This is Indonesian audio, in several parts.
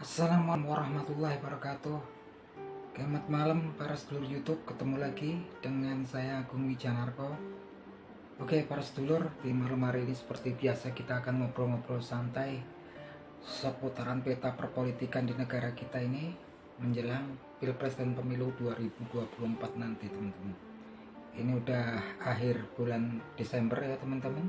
Assalamualaikum warahmatullahi wabarakatuh. Selamat malam para sedulur YouTube, ketemu lagi dengan saya Agung Wijanarko. Oke para sedulur, di malam hari ini seperti biasa kita akan ngobrol-ngobrol santai seputaran peta perpolitikan di negara kita ini menjelang Pilpres dan Pemilu 2024 nanti teman-teman. Ini udah akhir bulan Desember ya teman-teman.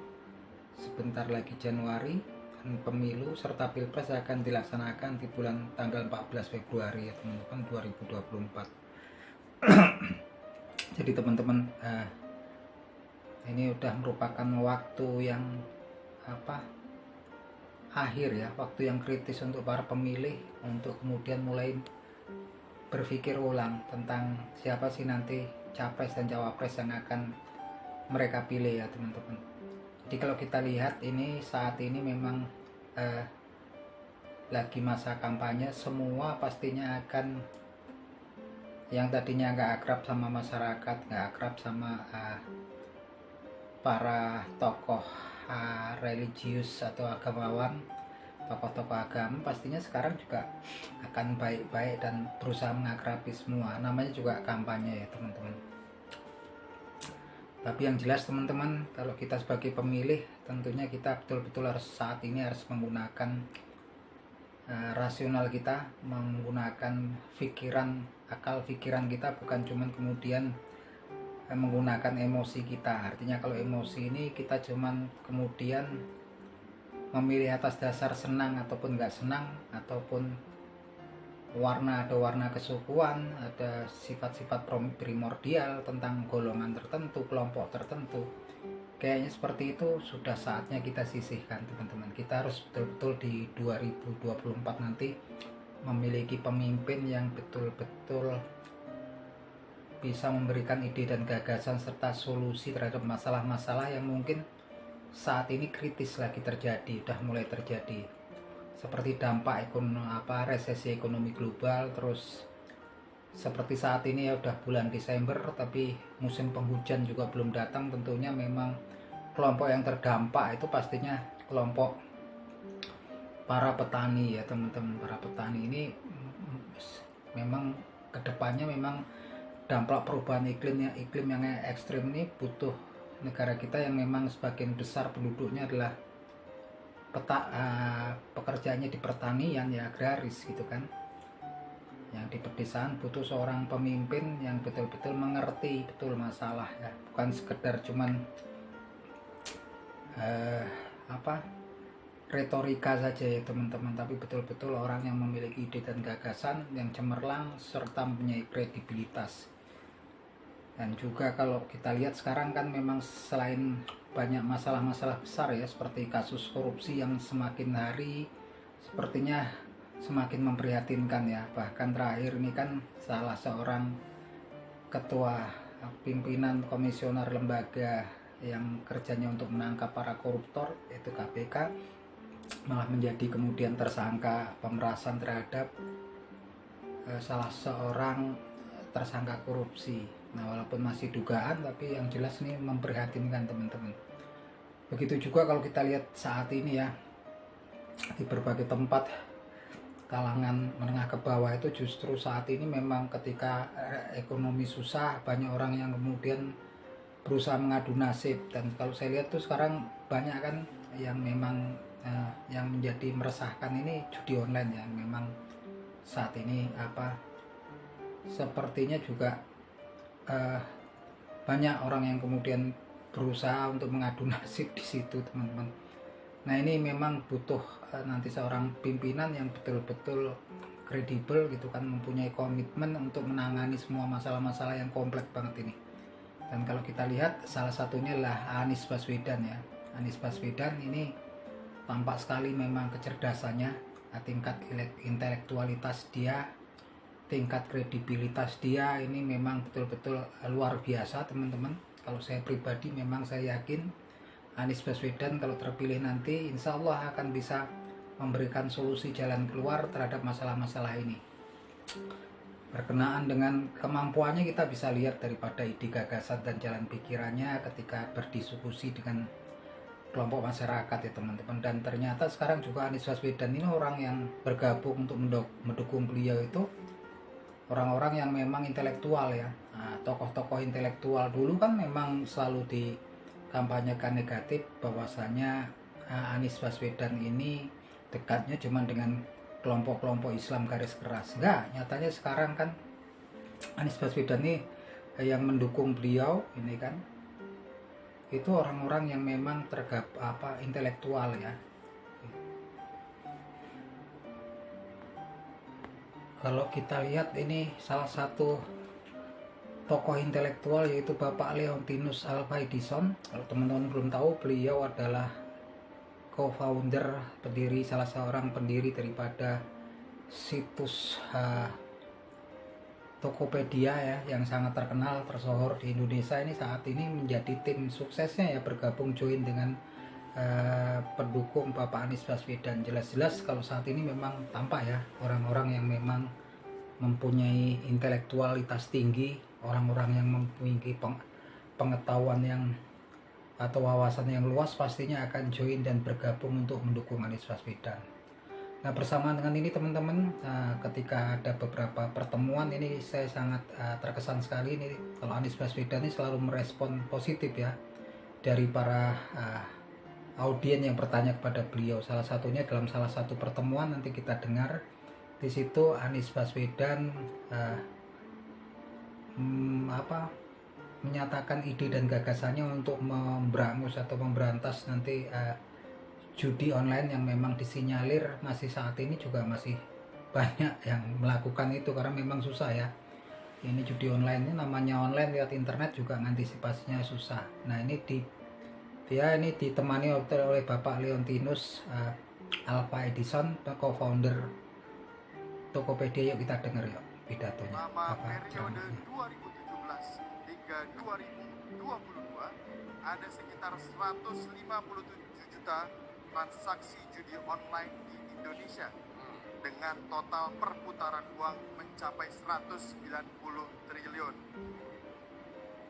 Sebentar lagi Januari, pemilu serta pilpres akan dilaksanakan di bulan tanggal 14 Februari ya teman-teman 2024. Jadi teman-teman, ini udah merupakan waktu yang akhir ya, waktu yang kritis untuk para pemilih untuk kemudian mulai berpikir ulang tentang siapa sih nanti capres dan cawapres yang akan mereka pilih ya teman-teman. Jadi kalau kita lihat ini saat ini memang lagi masa kampanye, semua pastinya akan yang tadinya nggak akrab sama masyarakat, nggak akrab sama para tokoh religius atau agamawan, tokoh-tokoh agama pastinya sekarang juga akan baik-baik dan berusaha mengakrabi semua. Namanya juga kampanye ya teman-teman. Tapi yang jelas teman-teman, kalau kita sebagai pemilih tentunya kita betul-betul harus saat ini harus menggunakan rasional kita, menggunakan akal pikiran kita, bukan cuman kemudian menggunakan emosi kita. Artinya kalau emosi ini kita cuman kemudian memilih atas dasar senang ataupun nggak senang, ataupun ada warna kesukuan, ada sifat-sifat primordial tentang golongan tertentu, kelompok tertentu. Kayaknya seperti itu sudah saatnya kita sisihkan teman-teman. Kita harus betul-betul di 2024 nanti memiliki pemimpin yang betul-betul bisa memberikan ide dan gagasan serta solusi terhadap masalah-masalah yang mungkin saat ini kritis lagi terjadi, udah mulai terjadi. Seperti dampak resesi ekonomi global, terus seperti saat ini ya udah bulan Desember tapi musim penghujan juga belum datang. Tentunya memang kelompok yang terdampak itu pastinya kelompok para petani ya teman-teman. Para petani ini memang kedepannya memang dampak perubahan iklim yang ekstrim ini butuh negara kita yang memang sebagian besar penduduknya adalah pekerjaannya di pertanian ya, agraris gitu kan. Yang di pedesaan butuh seorang pemimpin yang betul-betul mengerti betul masalah ya, bukan sekedar cuman retorika saja ya teman-teman, tapi betul-betul orang yang memiliki ide dan gagasan yang cemerlang serta mempunyai kredibilitas. Dan juga kalau kita lihat sekarang kan memang selain banyak masalah-masalah besar ya, seperti kasus korupsi yang semakin hari sepertinya semakin memprihatinkan ya. Bahkan terakhir ini kan salah seorang ketua pimpinan komisioner lembaga yang kerjanya untuk menangkap para koruptor, yaitu KPK, malah menjadi kemudian tersangka pemerasan terhadap salah seorang tersangka korupsi. Nah walaupun masih dugaan, tapi yang jelas ini memprihatinkan teman-teman. Begitu juga kalau kita lihat saat ini ya, di berbagai tempat kalangan menengah ke bawah itu justru saat ini memang ketika ekonomi susah, banyak orang yang kemudian berusaha mengadu nasib. Dan kalau saya lihat tuh sekarang banyak kan yang memang yang menjadi meresahkan ini judi online ya. Memang saat ini sepertinya juga banyak orang yang kemudian berusaha untuk mengadu nasib di situ teman-teman. Nah ini memang butuh nanti seorang pimpinan yang betul-betul kredibel gitu kan, mempunyai komitmen untuk menangani semua masalah-masalah yang kompleks banget ini. Dan kalau kita lihat salah satunya adalah Anies Baswedan ya. Anies Baswedan ini tampak sekali memang kecerdasannya, tingkat intelektualitas dia, tingkat kredibilitas dia ini memang betul-betul luar biasa teman-teman. Kalau saya pribadi memang saya yakin Anies Baswedan kalau terpilih nanti insya Allah akan bisa memberikan solusi jalan keluar terhadap masalah-masalah ini. Berkenaan dengan kemampuannya kita bisa lihat daripada ide gagasan dan jalan pikirannya ketika berdiskusi dengan kelompok masyarakat ya teman-teman. Dan ternyata sekarang juga Anies Baswedan ini orang yang bergabung untuk mendukung beliau itu orang-orang yang memang intelektual ya. Nah, tokoh-tokoh intelektual dulu kan memang selalu dikampanyekan negatif bahwasanya Anies Baswedan ini dekatnya cuma dengan kelompok-kelompok Islam garis keras. Enggak, nyatanya sekarang kan Anies Baswedan ini yang mendukung beliau ini kan itu orang-orang yang memang intelektual ya. Kalau kita lihat ini salah satu tokoh intelektual yaitu Bapak Leontinus Alva Edison. Kalau teman-teman belum tahu, beliau adalah co-founder, salah seorang pendiri daripada situs Tokopedia ya, yang sangat terkenal tersohor di Indonesia. Ini saat ini menjadi tim suksesnya ya, bergabung join dengan pendukung Bapak Anies Baswedan. Jelas-jelas kalau saat ini memang tampak ya orang-orang yang memang mempunyai intelektualitas tinggi, orang-orang yang mempunyai pengetahuan yang atau wawasan yang luas pastinya akan join dan bergabung untuk mendukung Anies Baswedan. Nah, bersamaan dengan ini teman-teman, ketika ada beberapa pertemuan ini saya sangat terkesan sekali ini kalau Anies Baswedan ini selalu merespon positif ya dari para audien yang bertanya kepada beliau. Salah satunya dalam salah satu pertemuan nanti kita dengar di situ Anies Baswedan menyatakan ide dan gagasannya untuk memberangus atau memberantas nanti judi online yang memang disinyalir masih saat ini juga masih banyak yang melakukan itu karena memang susah ya. Ini judi online ini namanya online, lihat internet juga antisipasinya susah. Nah, ini dia ini ditemani oleh Bapak Leontinus Alva Edison, co-founder Tokopedia. Yuk kita dengar yuk pidatonya. Selama periode 2017 hingga 2022 ada sekitar 157 juta transaksi judi online di Indonesia dengan total perputaran uang mencapai 190 triliun.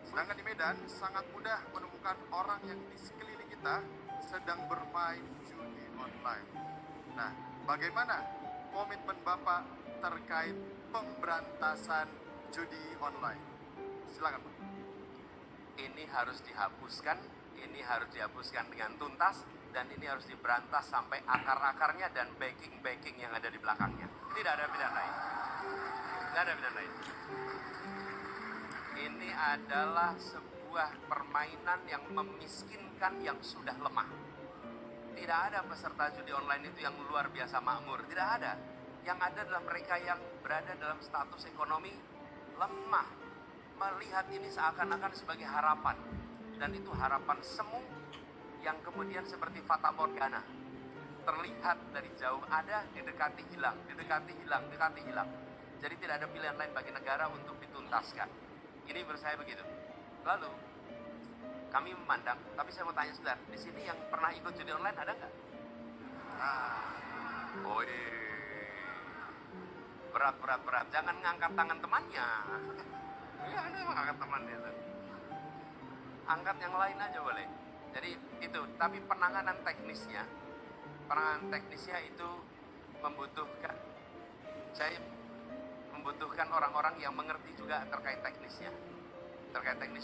Sedangkan di Medan sangat mudah menemukan orang yang di sekeliling kita sedang bermain judi online. Nah, bagaimana komitmen Bapak terkait pemberantasan judi online? Silakan, Pak. Ini harus dihapuskan, dengan tuntas, dan ini harus diberantas sampai akar-akarnya dan backing-backing yang ada di belakangnya. Tidak ada pilihan lain. Ini adalah sebuah permainan yang memiskinkan yang sudah lemah. Tidak ada peserta judi online itu yang luar biasa makmur. Tidak ada. Yang ada adalah mereka yang berada dalam status ekonomi lemah, melihat ini seakan-akan sebagai harapan. Dan itu harapan semu yang kemudian seperti fata morgana. Terlihat dari jauh ada, didekati hilang. Jadi tidak ada pilihan lain bagi negara untuk dituntaskan. Ini menurut saya begitu. Lalu, kami memandang, tapi saya mau tanya sebentar, di sini yang pernah ikut judi online ada nggak? Berat. Jangan ngangkat tangan temannya. Ya, ada yang angkat temannya itu. Angkat yang lain aja boleh. Jadi itu, tapi penanganan teknisnya itu membutuhkan orang-orang yang mengerti juga terkait teknis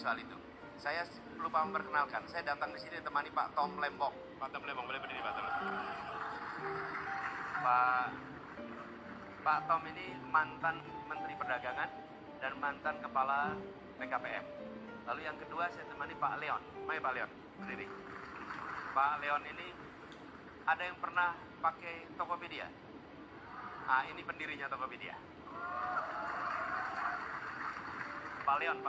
soal itu. Saya lupa memperkenalkan, saya datang di sini ditemani Pak Tom Lembong. Pak Tom Lembong, boleh berdiri Pak Tom? Pak Tom ini mantan Menteri Perdagangan dan mantan Kepala BKPM. Lalu yang kedua saya temani Pak Leon. Mari Pak Leon, berdiri. Pak Leon ini ada yang pernah pakai Tokopedia? Ini pendirinya Tokopedia. Pak Leon.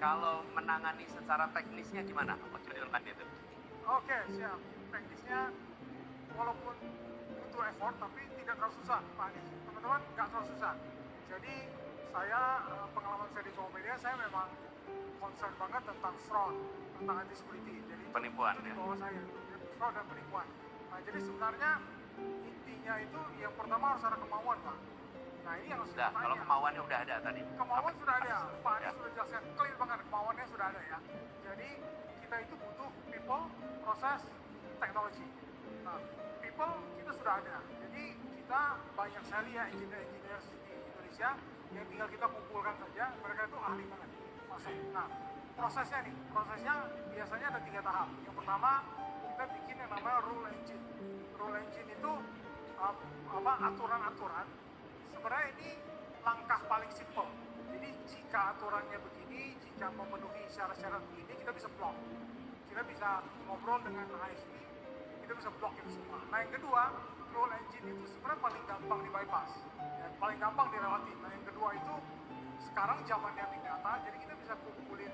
Kalau menangani secara teknisnya gimana? Judi online itu? Oke, siap. Teknisnya walaupun butuh effort tapi tidak terlalu susah, Pak Anies. Teman-teman, nggak terlalu susah. Jadi pengalaman saya di Tokopedia, saya memang concern banget tentang fraud, tentang anti-security. Jadi penipuan ya? Bahwa saya fraud dan penipuan. Nah, jadi sebenarnya intinya itu yang pertama harus ada kemauan, Pak. Nah, ini yang harus Sudah, kalau kemauannya udah ada tadi. Kemauan sudah ada, Pak Anies sudah jelaskan clear banget, kemauannya sudah ada ya. Jadi kita itu butuh people, proses, teknologi. Nah, people kita sudah ada. Jadi kita banyak sekali ya engineer di Indonesia yang tinggal kita kumpulkan saja, mereka itu ahli banget masuk. Nah, prosesnya biasanya ada 3 tahap. Yang pertama, kita bikin yang namanya rule engine. Rule engine itu aturan-aturan. Sebenarnya ini langkah paling simple. Jadi jika aturannya begini, jika memenuhi syarat-syarat begini, kita bisa block. Kita bisa ngobrol dengan ISP, kita bisa block itu semua. Nah, yang kedua, rule engine itu sebenarnya paling gampang di bypass, ya, paling gampang dilewati. Nah, yang kedua itu sekarang zamannya big data, jadi kita bisa kumpulin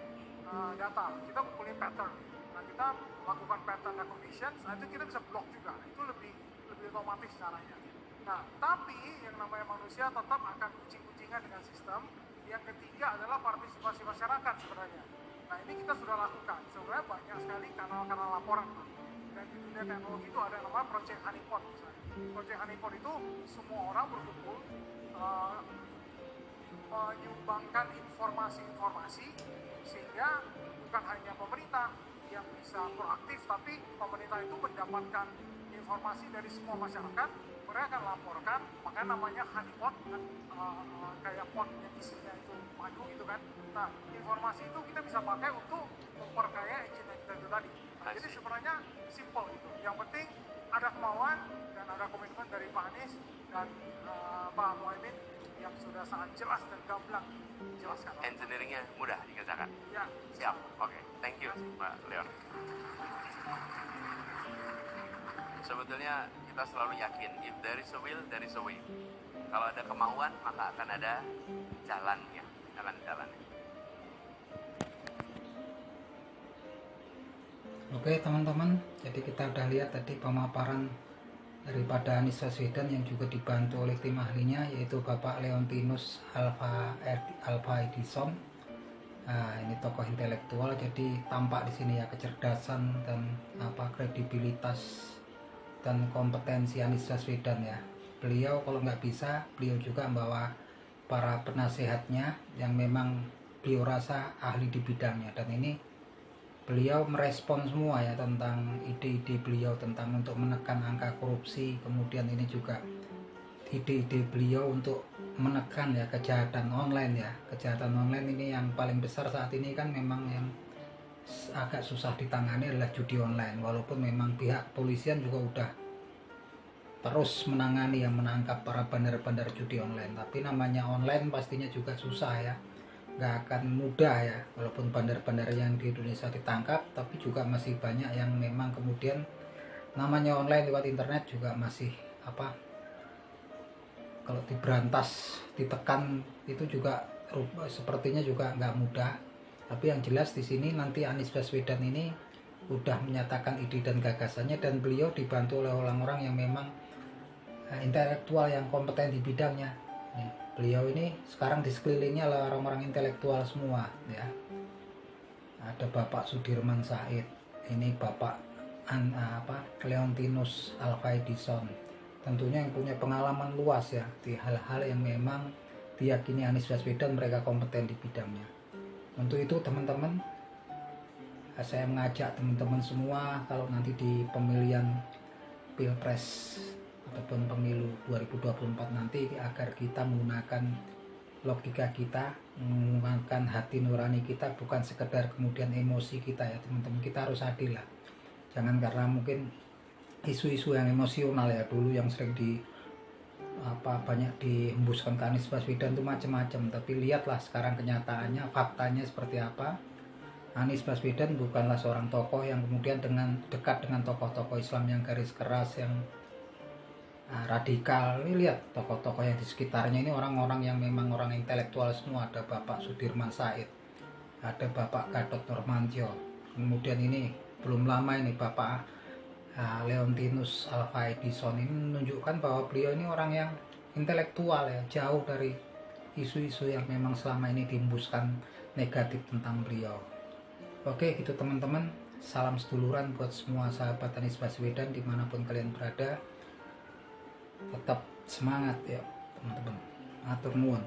data, kita kumpulin pattern. Nah, kita lakukan pattern recognition, nah itu kita bisa block juga. Itu lebih otomatis caranya. Nah, tapi yang namanya manusia tetap akan kucing-kucingan dengan sistem. Yang ketiga adalah partisipasi masyarakat sebenarnya. Nah, ini kita sudah lakukan. Sebenarnya banyak sekali kanal-kanal laporan. Dan di dunia teknologi itu ada yang namanya Project Honeypot misalnya. Project Honeypot itu semua orang berkumpul menyumbangkan informasi-informasi sehingga bukan hanya pemerintah yang bisa proaktif, tapi pemerintah itu mendapatkan informasi dari semua masyarakat, mereka akan laporkan, makanya namanya honeypot, kayak pot yang isinya itu madu gitu kan. Nah, informasi itu kita bisa pakai untuk memperkaya engine kita itu tadi. Nah, jadi sebenarnya simple itu. Yang penting ada kemauan dan ada komitmen dari Pak Anies dan Pak Muhaimin yang sudah sangat jelas dan gamblang jelaskan. Engineeringnya mudah dikerjakan. Ya, Siap. Oke. Thank you, Pak Leon. Sebetulnya kita selalu yakin, if there is a will, there is a way. Kalau ada kemauan, maka akan ada jalannya, jalan-jalannya. Oke teman-teman, jadi kita udah lihat tadi pemaparan daripada Anies Baswedan yang juga dibantu oleh tim ahlinya, yaitu Bapak Leontinus Alva Edison. Nah, ini tokoh intelektual, jadi tampak di sini ya kecerdasan dan kredibilitas dan kompetensi Anies Baswedan ya. Beliau kalau nggak bisa, beliau juga membawa para penasehatnya yang memang beliau rasa ahli di bidangnya, dan ini beliau merespon semua ya tentang ide-ide beliau tentang untuk menekan angka korupsi. Kemudian ini juga ide-ide beliau untuk menekan ya kejahatan online ya. Kejahatan online ini yang paling besar saat ini kan memang yang agak susah ditangani adalah judi online, walaupun memang pihak polisian juga udah terus menangani yang menangkap para bandar-bandar judi online, tapi namanya online pastinya juga susah ya, nggak akan mudah ya. Walaupun bandar-bandar yang di Indonesia ditangkap, tapi juga masih banyak yang memang kemudian namanya online lewat internet juga masih kalau diberantas, ditekan itu juga sepertinya juga nggak mudah. Tapi yang jelas di sini nanti Anies Baswedan ini udah menyatakan ide dan gagasannya, dan beliau dibantu oleh orang-orang yang memang intelektual yang kompeten di bidangnya. Beliau ini sekarang di sekelilingnya oleh orang-orang intelektual semua ya. Ada Bapak Sudirman Said, ini Bapak Leontinus Alva Edison, tentunya yang punya pengalaman luas ya di hal-hal yang memang diyakini Anies Baswedan mereka kompeten di bidangnya. Untuk itu teman-teman, saya mengajak teman-teman semua kalau nanti di pemilihan Pilpres ataupun pemilu 2024 nanti, agar kita menggunakan logika kita, menggunakan hati nurani kita, bukan sekedar kemudian emosi kita ya teman-teman. Kita harus adil lah, jangan karena mungkin isu-isu yang emosional ya dulu yang sering banyak dihembuskan ke Anies Baswedan itu macam-macam, tapi lihatlah sekarang kenyataannya, faktanya seperti apa. Anies Baswedan bukanlah seorang tokoh yang kemudian dekat dengan tokoh-tokoh Islam yang garis keras, yang radikal. Ini lihat tokoh-tokoh yang di sekitarnya ini orang-orang yang memang orang intelektual semua. Ada Bapak Sudirman Said, ada Bapak Gatot Nurmantio, kemudian ini belum lama ini Bapak Leontinus Alva Edison. Ini menunjukkan bahwa beliau ini orang yang intelektual ya, jauh dari isu-isu yang memang selama ini dihembuskan negatif tentang beliau. Oke gitu teman-teman, salam seduluran buat semua sahabat Anies Baswedan dimanapun kalian berada. Tetap semangat ya teman-teman, atur nuwun.